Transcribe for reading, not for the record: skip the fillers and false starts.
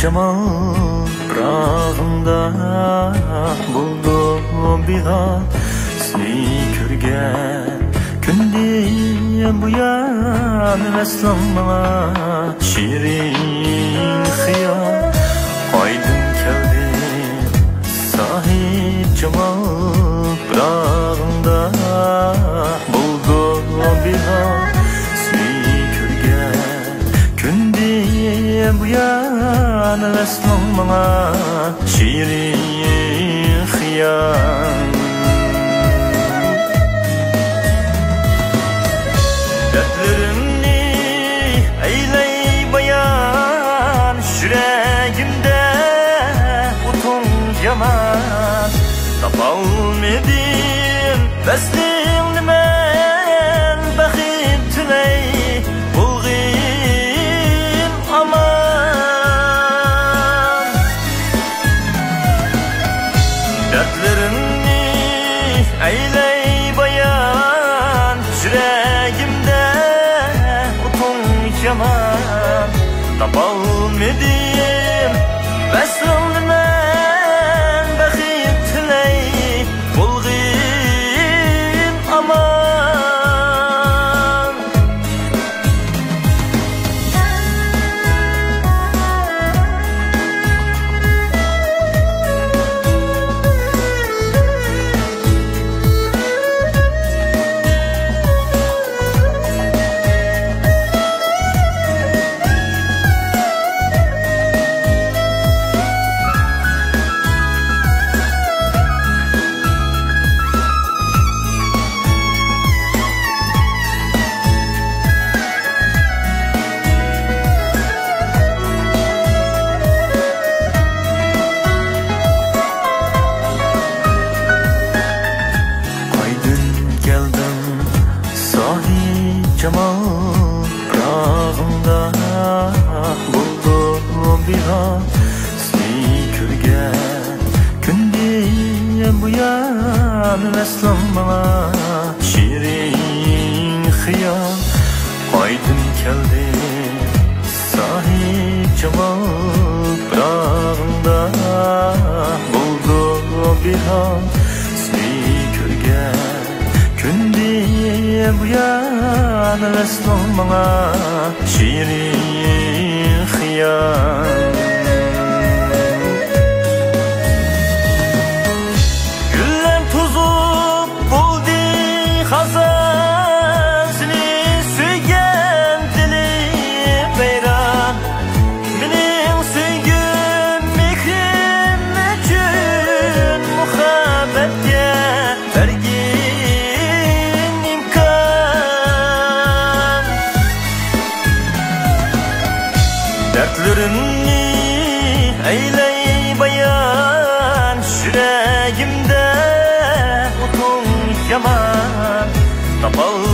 Cemal prağında buldu bir an seni körgen Kündeyim bu yan veslanma şirin hıyal Aydın keldi sahip Cemal prağında buldu bir an seni körgen Kündeyim bu yan veslanma şirin hıyal Dertlerimni eyley bayan Yüreğimde utun yaman Tapalmedim veslimni men Bakit tüley bulgin aman Dertlerimni eyley bayan Yüreğimde yaman Tapalmedim veslimni men Bakit tüley bulgin aman Cemal prağında buldum bir an seni körgen Kündeyim bu yan veslanma şirin hıyal Aydın keldi sahip Cemal prağında buldum bir an seni körgen Kündeyim bu yan veslanma şirin hıyal Güllem tuzup buldu hazan Seni söygen dili beyran Benim söygüm mikrim için Muhabbetke vergin imkan Dertlerimni eyley bayan Yüreğimde utun yaman Tapal